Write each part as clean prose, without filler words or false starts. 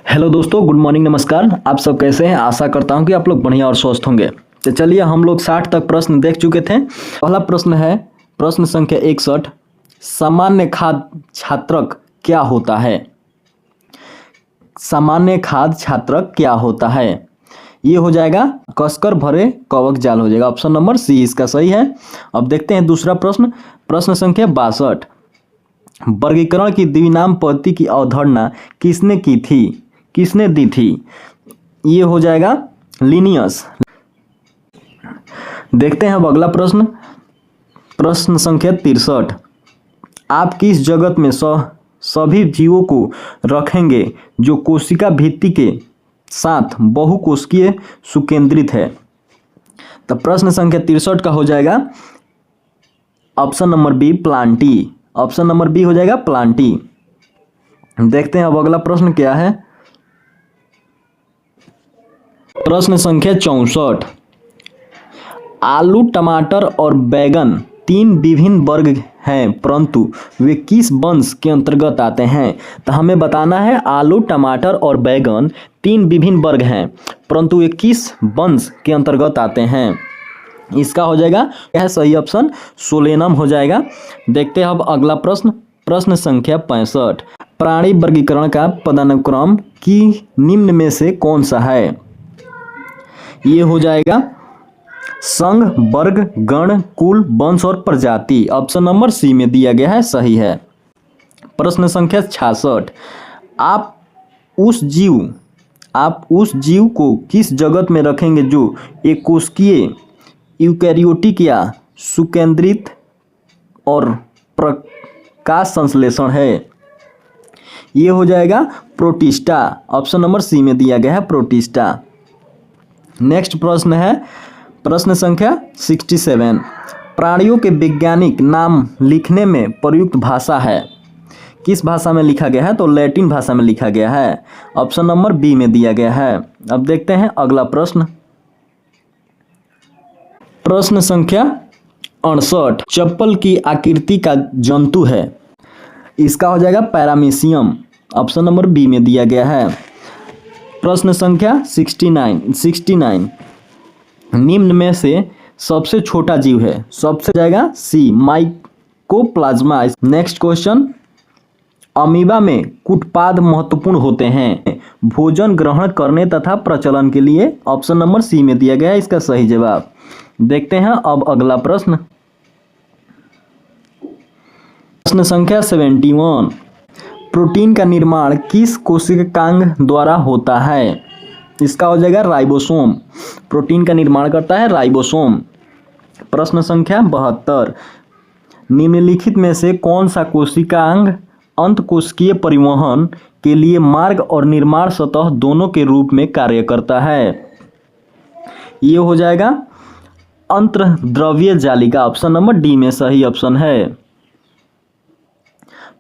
Hello दोस्तों, good morning, नमस्कार। आप सब कैसे हैं? आशा करता हूं कि आप लोग बढ़िया और स्वस्थ होंगे। तो चलिए, हम लोग 60 तक प्रश्न देख चुके थे। पहला प्रश्न है प्रश्न संख्या 61। सामान्य खाद्य छात्रक क्या होता है? सामान्य खाद्य छात्रक क्या होता है? ये हो जाएगा कसकर भरे कवक जाल हो जाएगा। ऑप्शन नंबर सी इसका सही है। अब देखते हैं दूसरा प्रश्न, प्रश्न संख्या 62। वर्गीकरण की द्विनाम पद्धति की अवधारणा किसने की थी? किसने दी थी? ये हो जाएगा लिनियस। देखते हैं अब अगला प्रश्न, प्रश्न संख्या 63। आप किस जगत में सभी जीवों को रखेंगे जो कोशिका भित्ति के साथ बहुकोशिकीय सुकेंद्रित है? तो प्रश्न संख्या 63 का हो जाएगा option number B, plantae. Option number B हो जाएगा प्लांटी। देखते हैं अब अगला प्रश्न क्या है, प्रश्न संख्या 64। आलू, टमाटर और बैगन तीन विभिन्न वर्ग हैं, परंतु वे किस वंश के अंतर्गत आते हैं? तो हमें बताना है आलू, टमाटर और बैगन तीन विभिन्न वर्ग हैं, परंतु वे किस वंश के अंतर्गत आते हैं? इसका हो जाएगा क्या है सही ऑप्शन? सोलेनम हो जाएगा। देखते हैं अब अगला प्रश्न, प्रश्न संख्या 65। प्राणी वर्गीकरण का पदानुक्रम की निम्न में से कौन सा है? ये हो जाएगा संघ, वर्ग, गण, कुल, वंश और प्रजाति। ऑप्शन नंबर सी में दिया गया है, सही है। प्रश्न संख्या 66। आप उस जीव को किस जगत में रखेंगे जो एक कोशिकीय, यूकैरियोटिक या सुकेंद्रित और प्रकाश संश्लेषण है? ये हो जाएगा प्रोटिस्टा। ऑप्शन नंबर सी में दिया गया है प्रोटिस्टा। नेक्स्ट प्रश्न है प्रश्न संख्या 67। प्राणियों के वैज्ञानिक नाम लिखने में प्रयुक्त भाषा है? किस भाषा में लिखा गया है? तो लैटिन भाषा में लिखा गया है। ऑप्शन नंबर बी में दिया गया है। अब देखते हैं अगला प्रश्न, प्रश्न संख्या 68। चप्पल की आकृति का जंतु है? इसका हो जाएगा पैरामीशियम। ऑप्शन नंबर बी में दिया गया है। प्रश्न संख्या 69। निम्न में से सबसे छोटा जीव है? सबसे जाएगा सी, माइकोप्लाज्मा। नेक्स्ट क्वेश्चन, अमीबा में कुटपाद महत्वपूर्ण होते हैं भोजन ग्रहण करने तथा प्रचलन के लिए? ऑप्शन नंबर सी में दिया गया है इसका सही जवाब। देखते हैं अब अगला प्रश्न, प्रश्न संख्या 71। प्रोटीन का निर्माण किस कोशिकांग द्वारा होता है? इसका हो जाएगा राइबोसोम। प्रोटीन का निर्माण करता है राइबोसोम। प्रश्न संख्या 72। निम्नलिखित में से कौन सा कोशिकांग अंतकोशिकीय परिवहन के लिए मार्ग और निर्माण सतह दोनों के रूप में कार्य करता है? ये हो जाएगा अंतर्द्रव्य जालिका। ऑप्शन नंबर डी में सही ऑप्शन है।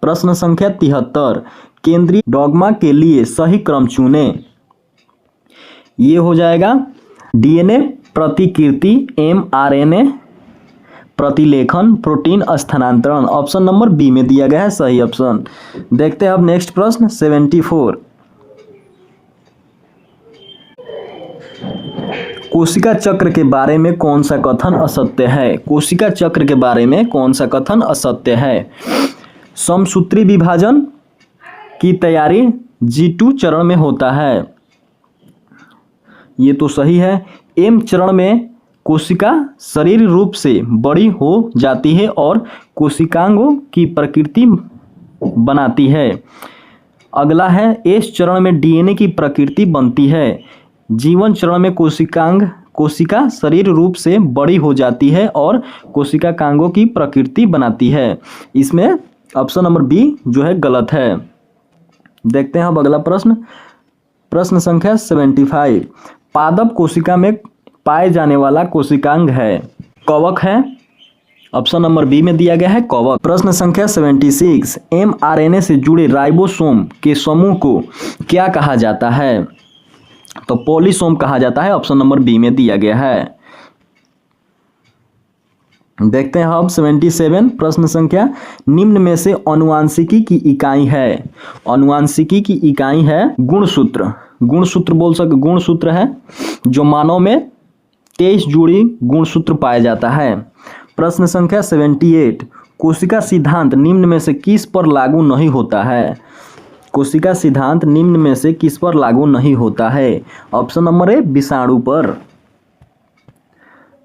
प्रश्न संख्या 73। केंद्रीय डॉग्मा के लिए सही क्रम चुने? ये हो जाएगा डीएनए प्रतिकृति, एमआरएनए प्रतिलेखन, प्रोटीन स्थानांतरण। ऑप्शन नंबर बी में दिया गया है सही ऑप्शन। देखते हैं अब नेक्स्ट प्रश्न 74। कोशिका चक्र के बारे में कौन सा कथन असत्य है? कोशिका चक्र के बारे में कौन सा कथन असत्य है? समसूत्री विभाजन की तैयारी G2 चरण में होता है, ये तो सही है। एम चरण में कोशिका शरीर रूप से बड़ी हो जाती है और कोशिकांगों की प्रकृति बनाती है। अगला है एस चरण में डीएनए की प्रकृति बनती है। जीवन चरण में कोशिका शरीर रूप से बड़ी हो जाती है और कोशिकांगों की प्रकृति बनाती है। इसमें ऑप्शन नंबर बी जो है गलत है। देखते हैं अब अगला प्रश्न, प्रश्न संख्या 75। पादप कोशिका में पाए जाने वाला कोशिकांग है? कवक है। ऑप्शन नंबर बी में दिया गया है कवक। प्रश्न संख्या 76। एमआरएनए से जुड़े राइबोसोम के समूह को क्या कहा जाता है? तो पॉलीसोम कहा जाता है। ऑप्शन नंबर बी में दिया गया है। देखते हैं अब 77 प्रश्न संख्या, निम्न में से अनुवांशिकी की इकाई है। अनुवांशिकी की इकाई है गुणसूत्र। गुणसूत्र बोल सकते, गुणसूत्र है जो मानव में 23 जोड़ी गुणसूत्र पाया जाता है। प्रश्न संख्या 78, कोशिका सिद्धांत निम्न में से किस पर लागू नहीं होता है। कोशिका सिद्धांत निम्न में से किस पर लागू नहीं होता है। ऑप्शन नंबर ए विषाणु पर।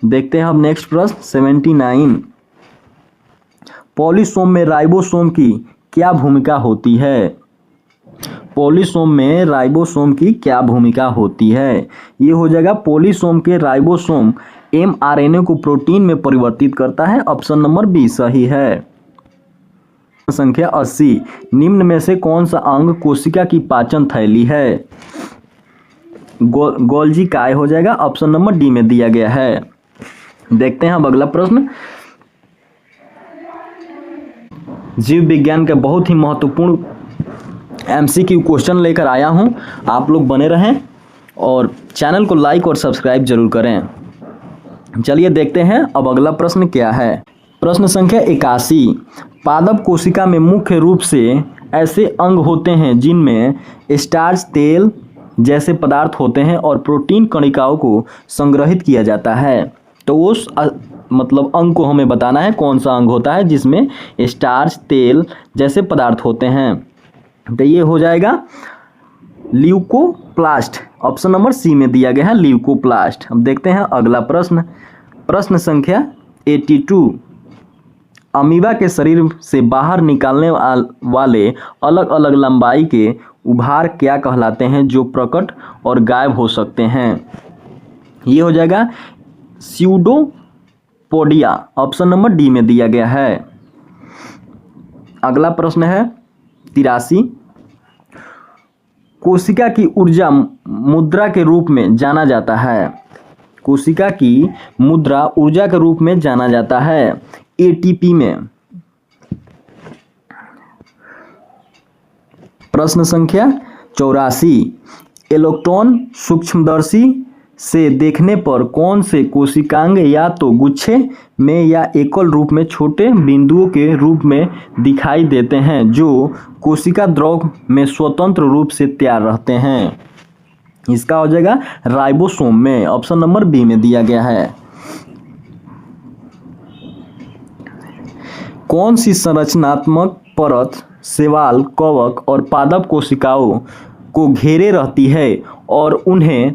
देखते हैं अब नेक्स्ट प्रश्न 79, पॉलीसोम में राइबोसोम की क्या भूमिका होती है। पॉलीसोम में राइबोसोम की क्या भूमिका होती है। ये हो जाएगा पॉलीसोम के राइबोसोम mRNA को प्रोटीन में परिवर्तित करता है। ऑप्शन नंबर बी सही है। संख्या 80, निम्न में से कौन सा अंग कोशिका की पाचन थैली है। गोल्जी काय हो जाएगा। ऑप्शन नंबर डी में दिया गया है। देखते हैं अब अगला प्रश्न, जीव विज्ञान का बहुत ही महत्वपूर्ण MCQ क्वेश्चन लेकर आया हूं। आप लोग बने रहें और चैनल को लाइक और सब्सक्राइब जरूर करें। चलिए देखते हैं अब अगला प्रश्न क्या है। प्रश्न संख्या 81, पादप कोशिका में मुख्य रूप से ऐसे अंग होते हैं जिनमें स्टार्च, तेल जैसे पदार्थ होते हैं और प्रोटीन कणिकाओं को संग्रहित किया जाता है। तो उस मतलब अंग को हमें बताना है कौन सा अंग होता है जिसमें स्टार्च, तेल जैसे पदार्थ होते हैं। तो ये हो जाएगा ल्यूकोप्लास्ट। ऑप्शन नंबर सी में दिया गया है ल्यूकोप्लास्ट। अब देखते हैं अगला प्रश्न। प्रश्न संख्या 82, अमीबा के शरीर से बाहर निकालने वाले अलग अलग लंबाई के उभार क्या कहलाते हैं जो प्रकट और गायब हो सकते हैं। ये हो जाएगा स्यूडोपोडिया। ऑप्शन नंबर डी में दिया गया है। अगला प्रश्न है 83, कोशिका की ऊर्जा मुद्रा के रूप में जाना जाता है। कोशिका की मुद्रा ऊर्जा के रूप में जाना जाता है ATP में। प्रश्न संख्या 84, इलेक्ट्रॉन सूक्ष्मदर्शी से देखने पर कौन से कोशिकांग या तो गुच्छे में या एकल रूप में छोटे बिंदुओं के रूप में दिखाई देते हैं जो कोशिका द्रव में स्वतंत्र रूप से तैयार रहते हैं। इसका हो जाएगा राइबोसोम में। ऑप्शन नंबर बी में दिया गया है। कौन सी संरचनात्मक परत शैवाल, कवक और पादप कोशिकाओं को घेरे रहती है और उन्हें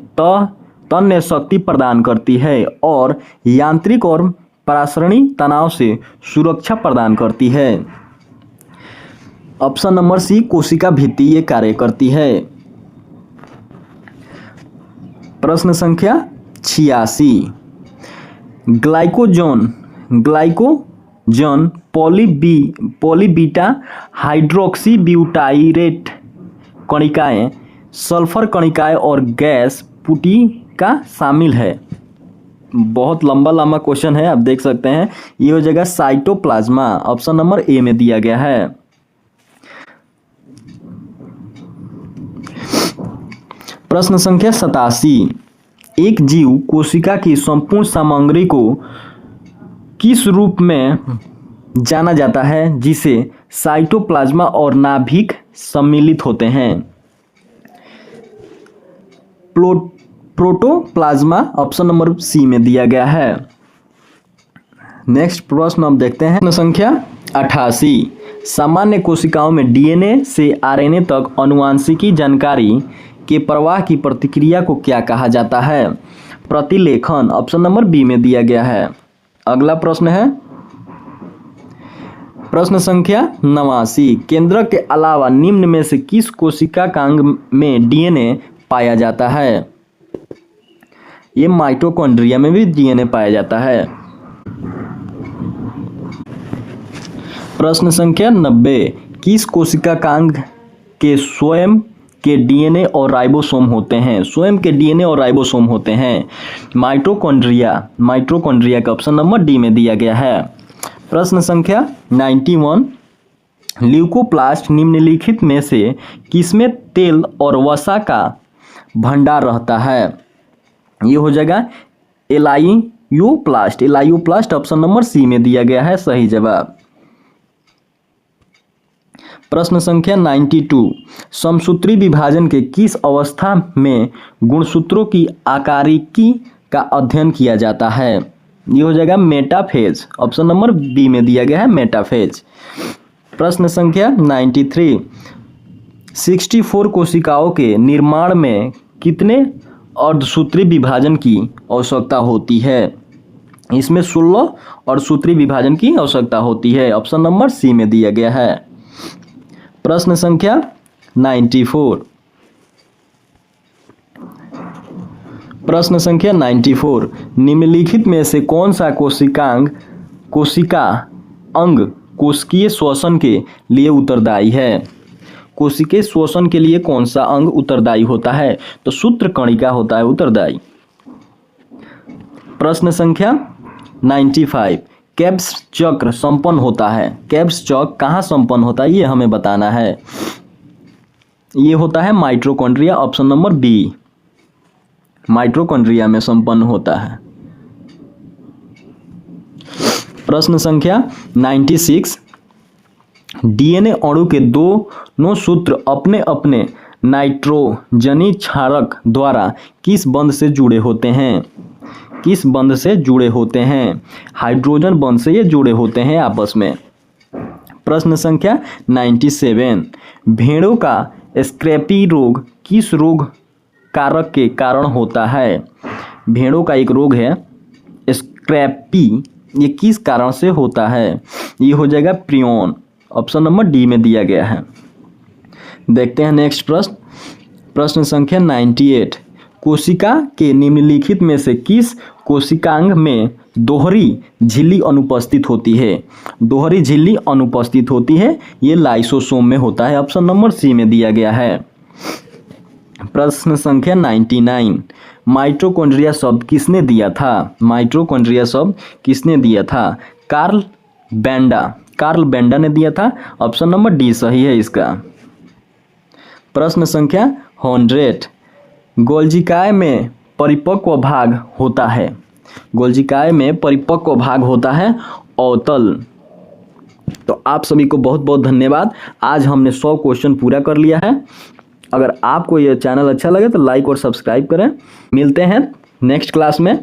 तन्य शक्ति प्रदान करती है और यांत्रिक और परासरणी तनाव से सुरक्षा प्रदान करती है। ऑप्शन नंबर सी कोशिका भित्ति ये कार्य करती है। प्रश्न संख्या 86, ग्लाइकोजन पॉलीबीटा हाइड्रोक्सी ब्यूटाइरेट कणिकाएं, सल्फर कणिकाएं और गैस पुटिका शामिल है। बहुत लंबा क्वेश्चन है, आप देख सकते हैं। ये हो जाएगा साइटोप्लाज्मा। ऑप्शन नंबर ए में दिया गया है। प्रश्न संख्या 87, एक जीव कोशिका की संपूर्ण सामग्री को किस रूप में जाना जाता है जिसे साइटोप्लाज्मा और नाभिक सम्मिलित होते हैं। प्रोटोप्लाज्मा। ऑप्शन नंबर सी में दिया गया है। नेक्स्ट प्रश्न हम देखते हैं। प्रश्न संख्या 88, सामान्य कोशिकाओं में DNA से RNA तक आनुवंशिकी जानकारी के प्रवाह की प्रक्रिया को क्या कहा जाता है। प्रतिलेखन। ऑप्शन नंबर बी में दिया गया है। अगला प्रश्न है प्रश्न संख्या 89, केंद्रक के अलावा निम्न में से किस कोशिका कांग में DNA पाया जाता है। ये माइटोकॉन्ड्रिया में भी DNA पाया जाता है। प्रश्न संख्या 90, किस कोशिका कांग के स्वयं के DNA और राइबोसोम होते हैं। स्वयं के DNA और राइबोसोम होते हैं माइटोकॉन्ड्रिया का ऑप्शन नंबर डी में दिया गया है। प्रश्न संख्या 91, ल्यूकोप्लास्ट निम्नलिखित में से किसमें तेल और वसा का भंडार रहता है। ये हो जाएगा लायोप्लास्ट। लायोप्लास्ट ऑप्शन नंबर सी में दिया गया है सही जवाब। प्रश्न संख्या 92, समसूत्री विभाजन के किस अवस्था में गुणसूत्रों की आकारिकी का अध्ययन किया जाता है? ये हो जाएगा मेटाफेज। ऑप्शन नंबर बी में दिया गया है मेटाफेज। प्रश्न संख्या 93, 64 कोशिकाओं के निर्माण में कितने अर्धसूत्री विभाजन की आवश्यकता होती है? इसमें 16 अर्धसूत्री विभाजन की आवश्यकता होती है। ऑप्शन नंबर सी में दिया गया है। प्रश्न संख्या 94, प्रश्न संख्या 94, निम्नलिखित में से कौन सा कोशिका अंग कोशिकीय श्वसन के लिए उत्तरदायी है? कोशिकीय श्वसन के लिए कौन सा अंग उत्तरदायी होता है? तो सूत्रकणिका होता है उत्तरदायी। प्रश्न संख्या 95, केब्स चक्र संपन्न होता है। केब्स चक्र कहाँ संपन्न होता है ये हमें बताना है। ये होता है mitochondria. Option number B, mitochondria में संपन्न होता है। प्रश्न संख्या 96, डीएनए अणु के दोनों सूत्र अपने अपने नाइट्रोजनी क्षारक द्वारा किस बंध से जुड़े होते हैं? किस बंध से जुड़े होते हैं? हाइड्रोजन बंध से ये जुड़े होते हैं आपस में। प्रश्न संख्या 97, भेड़ों का स्क्रैपी रोग किस रोग कारक के कारण होता है? भेड़ों का एक रोग है स्क्रैपी, ये किस कारण से होता है? ये हो जाएगा प्रियन। ऑप्शन नंबर डी में दिया गया है। देखते हैं नेक्स्ट प्रश्न। प्रश्न संख्या 98, कोशिका के निम्नलिखित में से किस कोशिकांग में दोहरी झिल्ली अनुपस्थित होती है? दोहरी झिल्ली अनुपस्थित होती है, ये लाइसोसोम में होता है। ऑप्शन नंबर सी में दिया गया है। प्रश्न संख्या 99, माइटोकॉन्ड्रिया शब्द किसने दिया था? माइटोकॉन्ड्रिया शब्द किसने दिया था? कार्ल बेंडा ने दिया था। ऑप्शन नंबर डी सही है इसका। प्रश्न संख्या 100, गोल्जिकाय में परिपक्व भाग होता है। गोल्जिकाय में परिपक्व भाग होता है अवतल। तो आप सभी को बहुत बहुत धन्यवाद। आज हमने 100 क्वेश्चन पूरा कर लिया है। अगर आपको यह चैनल अच्छा लगे तो लाइक और सब्सक्राइब करें। मिलते हैं नेक्स्ट क्लास में।